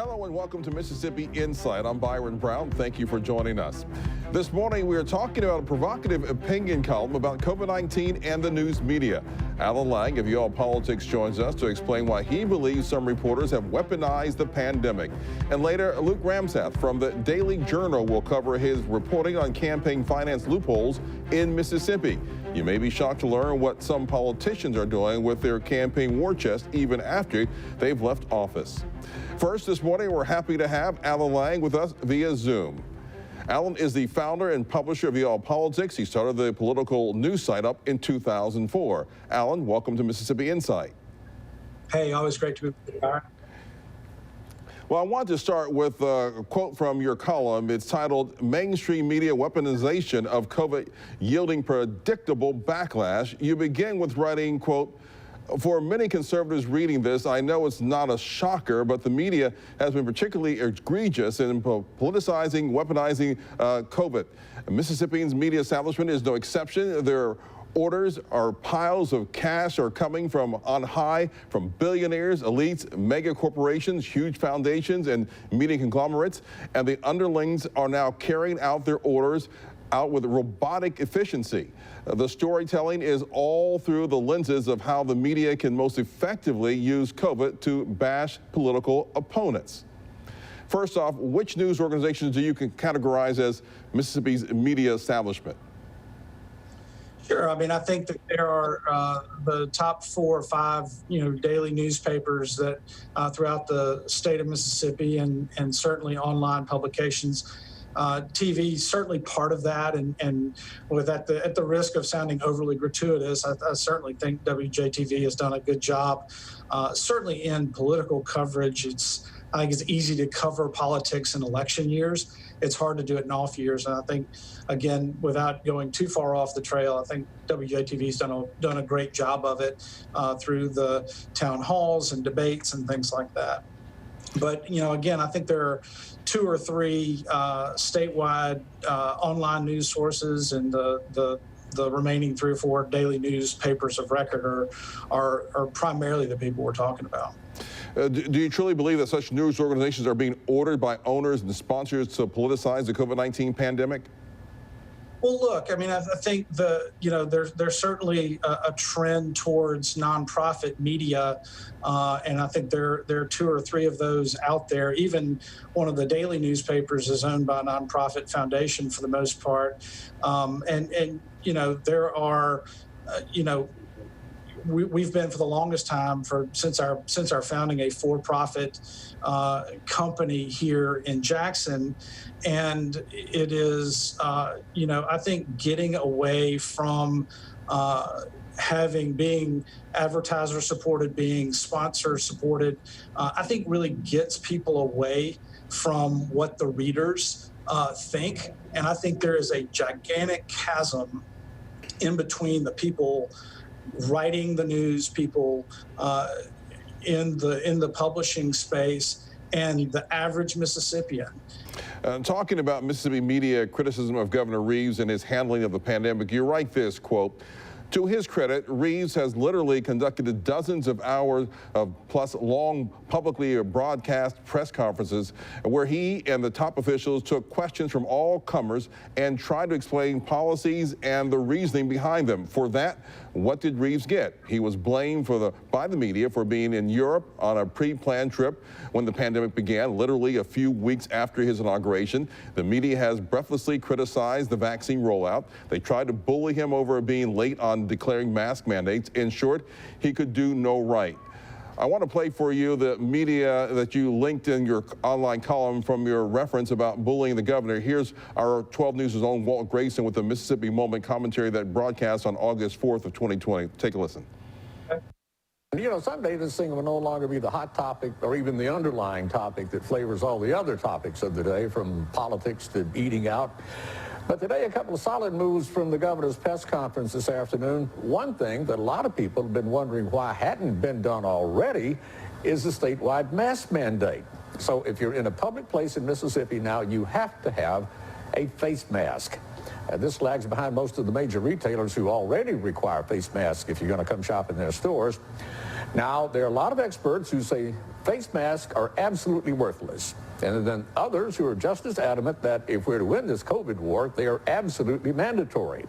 Hello and welcome to Mississippi Insight. I'm Byron Brown. Thank you for joining us. This morning we are talking about a provocative opinion column about COVID-19 and the news media. Alan Lange of Y'all Politics joins us to explain why he believes some reporters have weaponized the pandemic. And later, Luke Ramseth from the Daily Journal will cover his reporting on campaign finance loopholes in Mississippi. You may be shocked to learn what some politicians are doing with their campaign war chest even after they've left office. First, this morning, we're happy to have Alan Lange with us via Zoom. Alan is the founder and publisher of Y'all Politics. He started the political news site up in 2004. Alan, welcome to Mississippi Insight. Hey, always great to be with you, Byron. Well, I want to start with a quote from your column. It's titled, "Mainstream Media Weaponization of COVID Yielding Predictable Backlash." You begin with writing, quote, "For many conservatives reading this, I know it's not a shocker, but the media has been particularly egregious in politicizing, weaponizing COVID. Mississippi's media establishment is no exception. Their orders are piles of cash are coming from on high from billionaires, elites, mega corporations, huge foundations, and media conglomerates, and the underlings are now carrying out their orders out with robotic efficiency. The storytelling is all through the lenses of how the media can most effectively use COVID to bash political opponents." First off, which news organizations do you categorize as Mississippi's media establishment? Sure. I mean, I think that there are the top 4 or 5, daily newspapers that throughout the state of Mississippi and certainly online publications. TV is certainly part of that, and with at the risk of sounding overly gratuitous, I certainly think WJTV has done a good job. Certainly in political coverage, I think it's easy to cover politics in election years. It's hard to do it in off years, and I think, again, without going too far off the trail, I think WJTV's done a great job of it through the town halls and debates and things like that. But, again, I think there are 2 or 3 statewide online news sources, and the remaining 3 or 4 daily newspapers of record are primarily the people we're talking about. Do you truly believe that such news organizations are being ordered by owners and sponsors to politicize the COVID-19 pandemic? Well, look, I mean, I think there's certainly a trend towards nonprofit media, and I think there are 2 or 3 of those out there. Even one of the daily newspapers is owned by a nonprofit foundation for the most part, and there are, we've been for the longest time since our founding a for-profit company here in Jackson, and it is I think getting away from being advertiser supported, being sponsor supported, I think really gets people away from what the readers think, and I think there is a gigantic chasm in between the people writing the news, people in the publishing space, and the average Mississippian. Talking about Mississippi media criticism of Governor Reeves and his handling of the pandemic, you write this, quote, "To his credit, Reeves has literally conducted dozens of hours of plus long publicly broadcast press conferences where he and the top officials took questions from all comers and tried to explain policies and the reasoning behind them. For that, what did Reeves get? He was blamed by the media for being in Europe on a pre-planned trip when the pandemic began, literally a few weeks after his inauguration. The media has breathlessly criticized the vaccine rollout. They tried to bully him over being late on declaring mask mandates. In short, he could do no right." I want to play for you the media that you linked in your online column from your reference about bullying the governor. Here's our 12 News' own Walt Grayson with the Mississippi Moment commentary that broadcast on August 4th of 2020. Take a listen. Someday this thing will no longer be the hot topic or even the underlying topic that flavors all the other topics of the day, from politics to eating out. But today, a couple of solid moves from the governor's press conference this afternoon. One thing that a lot of people have been wondering why hadn't been done already is the statewide mask mandate. So if you're in a public place in Mississippi now, you have to have a face mask. This lags behind most of the major retailers who already require face masks if you're going to come shop in their stores. Now, there are a lot of experts who say face masks are absolutely worthless. And then others who are just as adamant that if we're to win this COVID war, they are absolutely mandatory.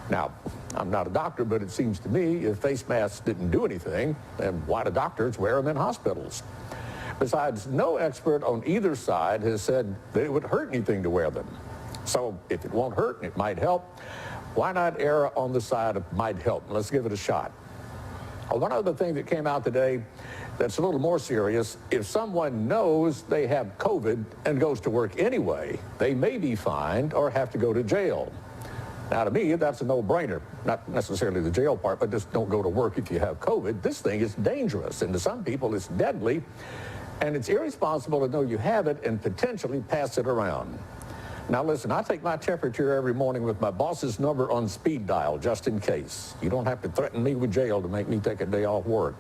Now, I'm not a doctor, but it seems to me if face masks didn't do anything, then why do doctors wear them in hospitals? Besides, no expert on either side has said that it would hurt anything to wear them. So if it won't hurt and it might help, why not err on the side of might help? Let's give it a shot. One other thing that came out today that's a little more serious, if someone knows they have COVID and goes to work anyway, they may be fined or have to go to jail. Now, to me, that's a no-brainer. Not necessarily the jail part, but just don't go to work if you have COVID. This thing is dangerous, and to some people, it's deadly, and it's irresponsible to know you have it and potentially pass it around. Now, listen, I take my temperature every morning with my boss's number on speed dial, just in case. You don't have to threaten me with jail to make me take a day off work.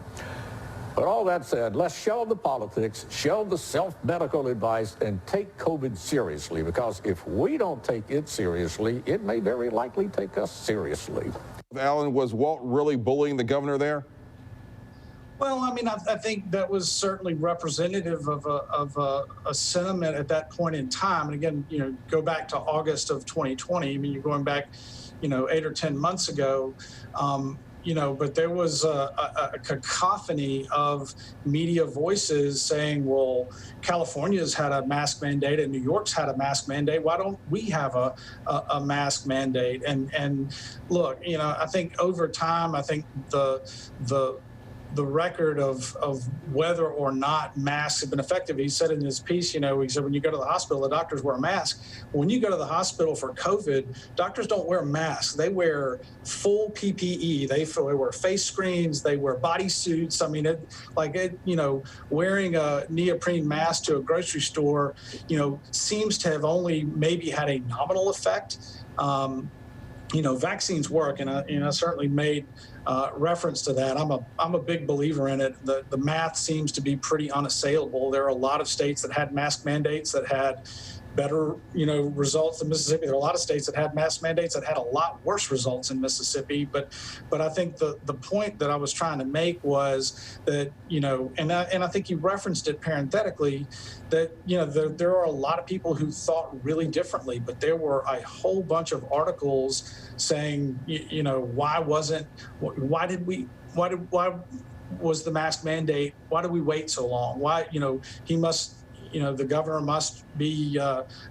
But all that said, let's shelve the politics, shelve the self-medical advice, and take COVID seriously, because if we don't take it seriously, it may very likely take us seriously. Alan, was Walt really bullying the governor there? Well, I mean, I think that was certainly representative of a sentiment at that point in time. And again, you know, go back to August of 2020. I mean, you're going back, 8 or 10 months ago. But there was a cacophony of media voices saying, well, California's had a mask mandate and New York's had a mask mandate. Why don't we have a mask mandate? And look, I think over time, I think the record of whether or not masks have been effective. He said in his piece, he said when you go to the hospital, the doctors wear a mask. When you go to the hospital for COVID, doctors don't wear masks. They wear full PPE. They wear face screens. They wear body suits. I mean, wearing a neoprene mask to a grocery store, seems to have only maybe had a nominal effect. Vaccines work, and I certainly made reference to that. I'm a big believer in it. The math seems to be pretty unassailable. There are a lot of states that had mask mandates that had better, results than Mississippi. There are a lot of states that had mask mandates that had a lot worse results in Mississippi. But I think the point that I was trying to make was that, and I think you referenced it parenthetically, that, there are a lot of people who thought really differently, but there were a whole bunch of articles saying, why was the mask mandate? Why did we wait so long? Why, the governor must be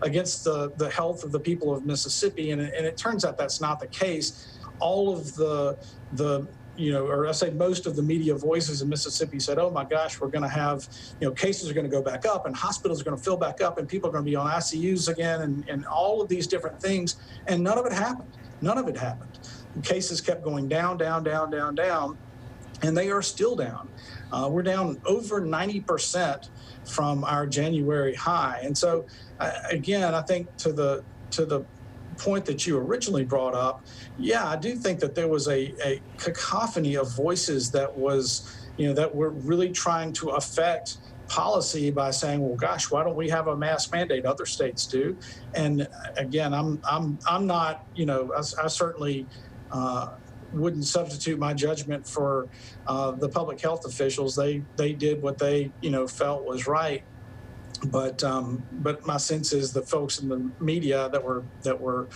against the health of the people of Mississippi. And it turns out that's not the case. All of or I say most of the media voices in Mississippi said, oh my gosh, we're going to have, cases are going to go back up and hospitals are going to fill back up and people are going to be on ICUs again and all of these different things. And none of it happened. None of it happened. Cases kept going down, down, down, down, down, and they are still down. We're down over 90% from our January high. And so, again, I think to the point that you originally brought up, yeah, I do think that there was a cacophony of voices that was, that were really trying to affect policy by saying, well, gosh, why don't we have a mask mandate? Other states do. And again, I'm not, I certainly wouldn't substitute my judgment for the public health officials. They did what they felt was right. But my sense is the folks in the media that were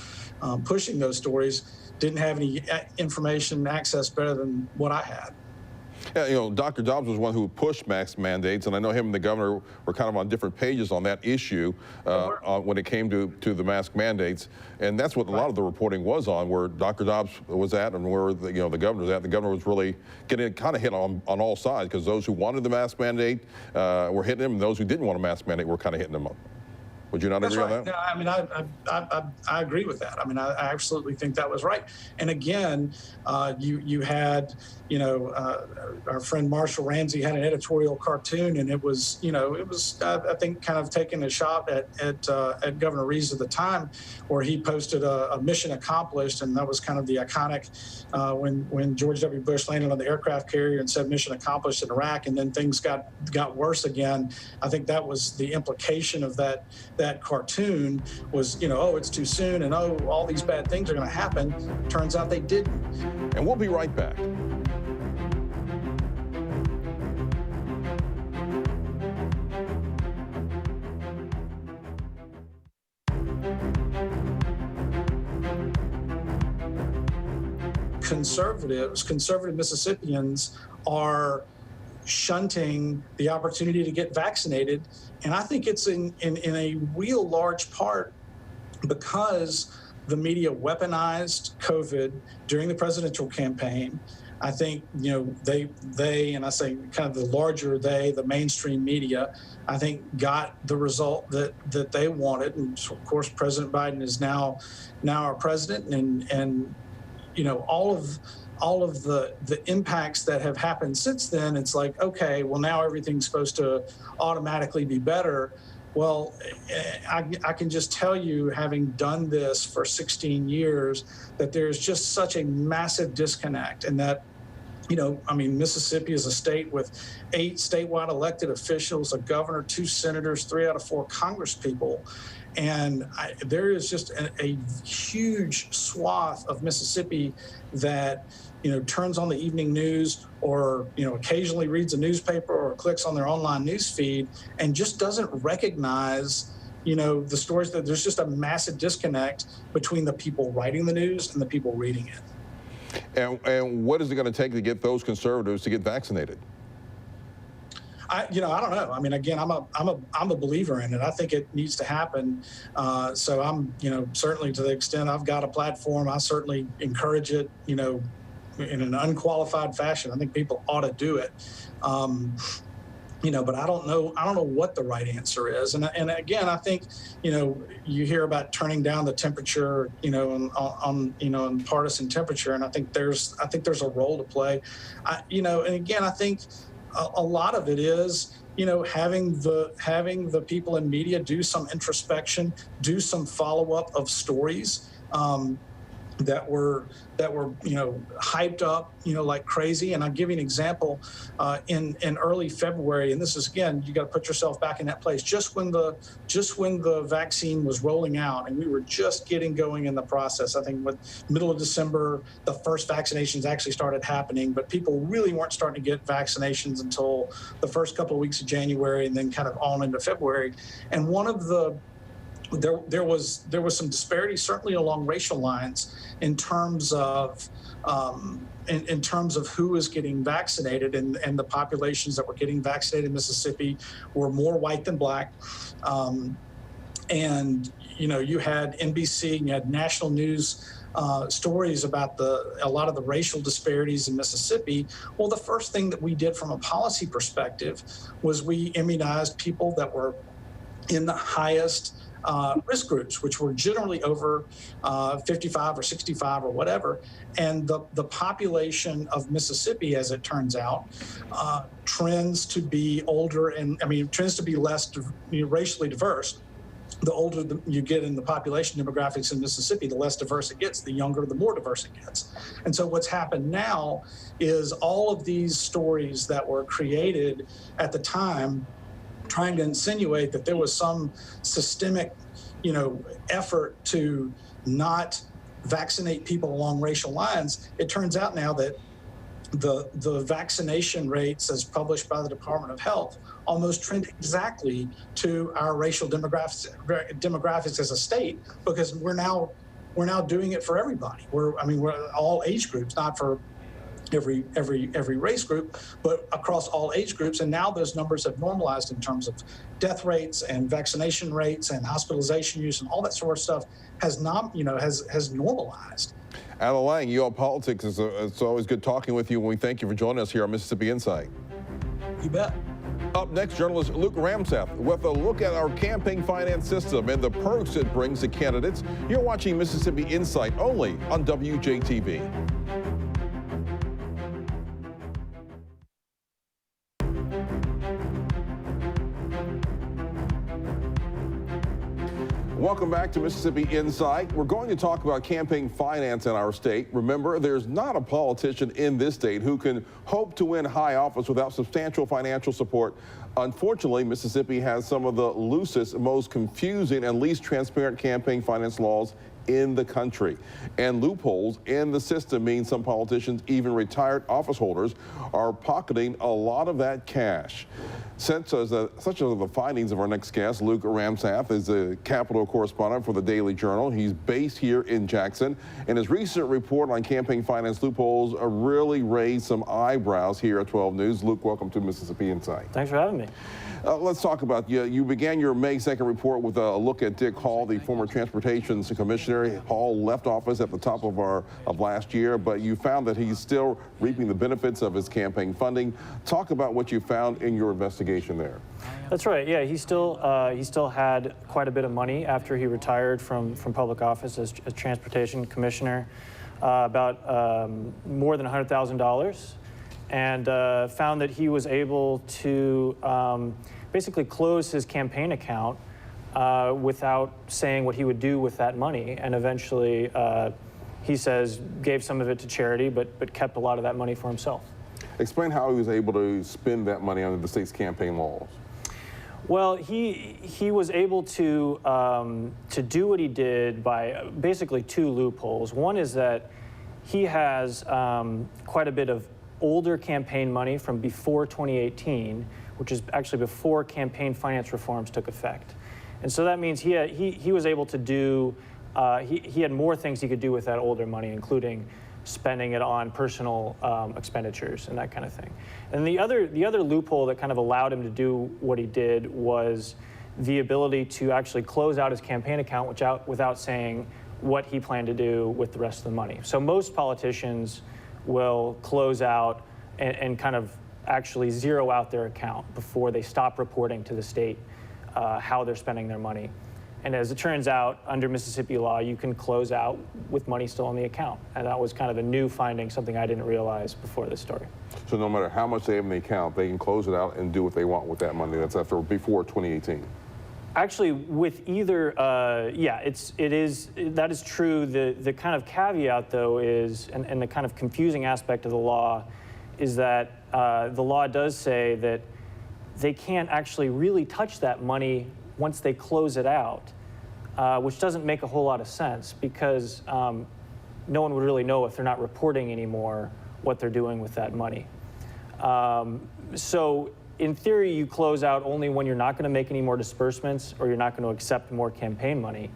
pushing those stories didn't have any information access better than what I had. Yeah, Dr. Dobbs was one who pushed mask mandates, and I know him and the governor were kind of on different pages on that issue when it came to the mask mandates, and that's what a lot of the reporting was on, where Dr. Dobbs was at and where the governor's at. The governor was really getting kind of hit on all sides, because those who wanted the mask mandate were hitting him, and those who didn't want a mask mandate were kind of hitting him up. Would you not agree on that? No, I mean, I agree with that. I mean, I absolutely think that was right. And again, you had, our friend Marshall Ramsey had an editorial cartoon, and it was, I think, kind of taking a shot at Governor Reeves at the time, where he posted a mission accomplished, and that was kind of the iconic when George W. Bush landed on the aircraft carrier and said mission accomplished in Iraq, and then things got worse again. I think that was the implication of that that cartoon was, oh, it's too soon, and oh, all these bad things are going to happen. Turns out they didn't. And we'll be right back. Conservative Mississippians are shunting the opportunity to get vaccinated. And I think it's in a real large part because the media weaponized COVID during the presidential campaign. I think, they, and I say kind of the larger they, the mainstream media, I think got the result that they wanted. And of course, President Biden is now our president, and all of the impacts that have happened since then, it's like, okay, well, now everything's supposed to automatically be better. Well, I can just tell you, having done this for 16 years, that there's just such a massive disconnect, and that, Mississippi is a state with 8 statewide elected officials, a governor, 2 senators, 3 out of 4 congresspeople. And there is just a huge swath of Mississippi that, turns on the evening news or, occasionally reads a newspaper or clicks on their online news feed and just doesn't recognize, the stories. That there's just a massive disconnect between the people writing the news and the people reading it. And what is it going to take to get those conservatives to get vaccinated? I don't know. I mean, again, I'm a believer in it. I think it needs to happen. So I'm, certainly to the extent I've got a platform, I certainly encourage it, in an unqualified fashion. I think people ought to do it. But I don't know what the right answer is. And again, I think, you hear about turning down the temperature, on partisan temperature. And I think there's a role to play. And again, I think a lot of it is, having the people in media do some introspection, do some follow-up of stories that were hyped up, like crazy. And I'll give you an example. In early February, and this is, again, you got to put yourself back in that place. Just when the vaccine was rolling out, and we were just getting going in the process. I think with middle of December, the first vaccinations actually started happening, but people really weren't starting to get vaccinations until the first couple of weeks of January, and then kind of on into February. And one of the there was some disparity, certainly along racial lines, in terms of who was getting vaccinated, and the populations that were getting vaccinated in Mississippi were more white than black. And you had NBC, and you had national news stories about a lot of the racial disparities in Mississippi. Well, the first thing that we did from a policy perspective was we immunized people that were in the highest risk groups, which were generally over 55 or 65 or whatever. And the population of Mississippi, as it turns out, trends to be older, and trends to be less racially diverse. The older you get in the population demographics in Mississippi, the less diverse it gets. The younger, the more diverse it gets. And so what's happened now is all of these stories that were created at the time, trying to insinuate that there was some systemic, effort to not vaccinate people along racial lines. It turns out now that the vaccination rates, as published by the Department of Health, almost trend exactly to our racial demographics as a state, because we're now doing it for everybody. We're all age groups, not for every race group, but across all age groups. And now those numbers have normalized in terms of death rates and vaccination rates and hospitalization use, and all that sort of stuff has normalized. Alan Lange, you all politics. It's always good talking with you, and we thank you for joining us here on Mississippi Insight. You bet. Up next, journalist Luke Ramseth with a look at our campaign finance system and the perks it brings to candidates. You're watching Mississippi Insight only on WJTV. Welcome back to Mississippi Insight. We're going to talk about campaign finance in our state. Remember, there's not a politician in this state who can hope to win high office without substantial financial support. Unfortunately, Mississippi has some of the loosest, most confusing, and least transparent campaign finance laws in the country. And loopholes in the system mean some politicians, even retired office holders, are pocketing a lot of that cash. Such are the findings of our next guest. Luke Ramseth is a Capitol correspondent for the Daily Journal. He's based here in Jackson, and his recent report on campaign finance loopholes really raised some eyebrows here at 12 News. Luke, welcome to Mississippi Insight. Thanks for having me. Let's talk about you. You began your May 2nd report with a look at Dick Hall, the former transportation commissioner. Hall left office at the top of last year, but you found that he's still reaping the benefits of his campaign funding. Talk about what you found in your investigation there. That's right. Yeah, he still had quite a bit of money after he retired from public office as transportation commissioner, about more than $100,000, and found that he was able to basically close his campaign account without saying what he would do with that money, and eventually he says gave some of it to charity, but kept a lot of that money for himself. Explain how he was able to spend that money under the state's campaign laws. Well, he was able to do what he did by basically two loopholes. One is that he has quite a bit of older campaign money from before 2018, which is actually before campaign finance reforms took effect. And so that means he was able to do, he had more things he could do with that older money, including spending it on personal expenditures and that kind of thing. And the other loophole that kind of allowed him to do what he did was the ability to actually close out his campaign account without saying what he planned to do with the rest of the money. So most politicians will close out and kind of actually zero out their account before they stop reporting to the state how they're spending their money. And as it turns out, under Mississippi law, you can close out with money still on the account. And that was kind of a new finding, something I didn't realize before this story. So no matter how much they have in the account, they can close it out and do what they want with that money. That's before 2018. Actually, with either, yeah, that is true. The kind of caveat, though, is, and the kind of confusing aspect of the law is that the law does say that they can't actually really touch that money once they close it out, which doesn't make a whole lot of sense because no one would really know if they're not reporting anymore what they're doing with that money. So in theory, you close out only when you're not going to make any more disbursements or you're not going to accept more campaign money.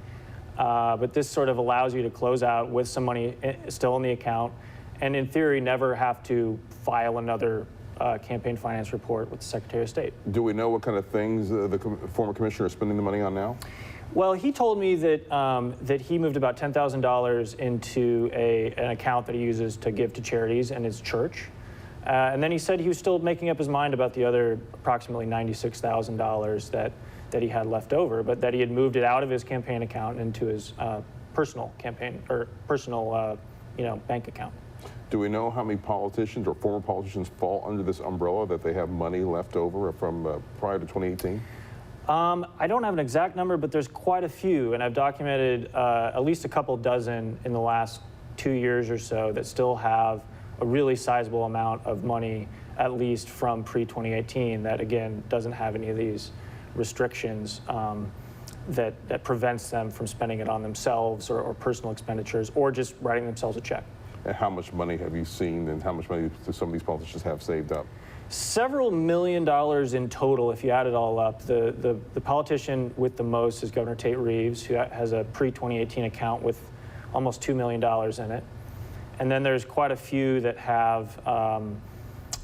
But this sort of allows you to close out with some money still in the account and in theory never have to file another campaign finance report with the Secretary of State. Do we know what kind of things the former commissioner is spending the money on now? Well, he told me that that he moved about $10,000 into an account that he uses to give to charities and his church. And then he said he was still making up his mind about the other approximately $96,000 that he had left over, but that he had moved it out of his campaign account into his personal campaign or personal bank account. Do we know how many politicians or former politicians fall under this umbrella that they have money left over from prior to 2018? I don't have an exact number, but there's quite a few, and I've documented at least a couple dozen in the last 2 years or so that still have a really sizable amount of money, at least from pre-2018, that again doesn't have any of these restrictions that prevents them from spending it on themselves or personal expenditures or just writing themselves a check. And how much money have you seen and how much money do some of these politicians have saved up? Several $1 million in total, if you add it all up. The politician with the most is Governor Tate Reeves, who has a pre-2018 account with almost $2 million in it. And then there's quite a few that have, several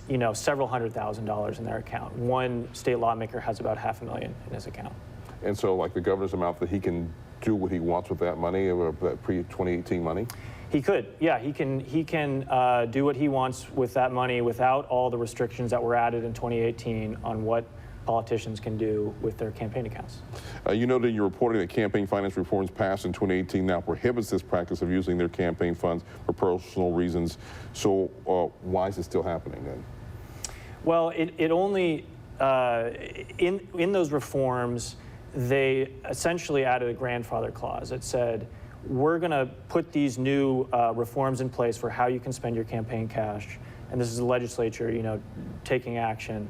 $100,000 in their account. One state lawmaker has about $500,000 in his account. And so, like the governor's amount, that he can do what he wants with that money, that pre-2018 money? He could, yeah. He can do what he wants with that money without all the restrictions that were added in 2018 on what politicians can do with their campaign accounts. You noted in your reporting that campaign finance reforms passed in 2018 now prohibits this practice of using their campaign funds for personal reasons. So why is it still happening then? Well, it only, in those reforms, they essentially added a grandfather clause. It said, we're going to put these new reforms in place for how you can spend your campaign cash. And this is the legislature, you know, taking action.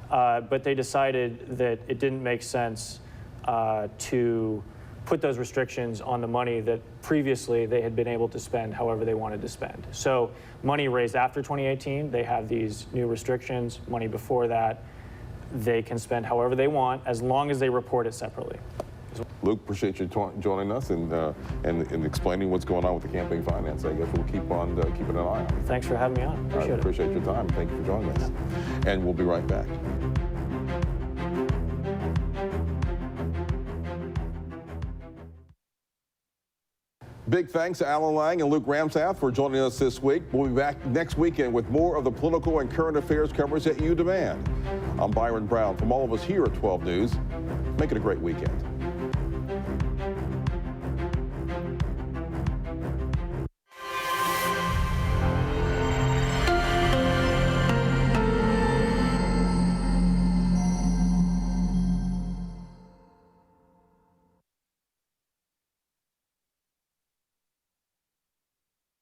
But they decided that it didn't make sense to put those restrictions on the money that previously they had been able to spend however they wanted to spend. So money raised after 2018, they have these new restrictions. Money before that, they can spend however they want as long as they report it separately. Luke, appreciate you joining us and explaining what's going on with the campaign finance. I guess we'll keep on keeping an eye on it. Thanks for having me on. Appreciate it. Appreciate your time. Thank you for joining us. And we'll be right back. Big thanks to Alan Lange and Luke Ramseth for joining us this week. We'll be back next weekend with more of the political and current affairs coverage that you demand. I'm Byron Brown. From all of us here at 12 News, make it a great weekend.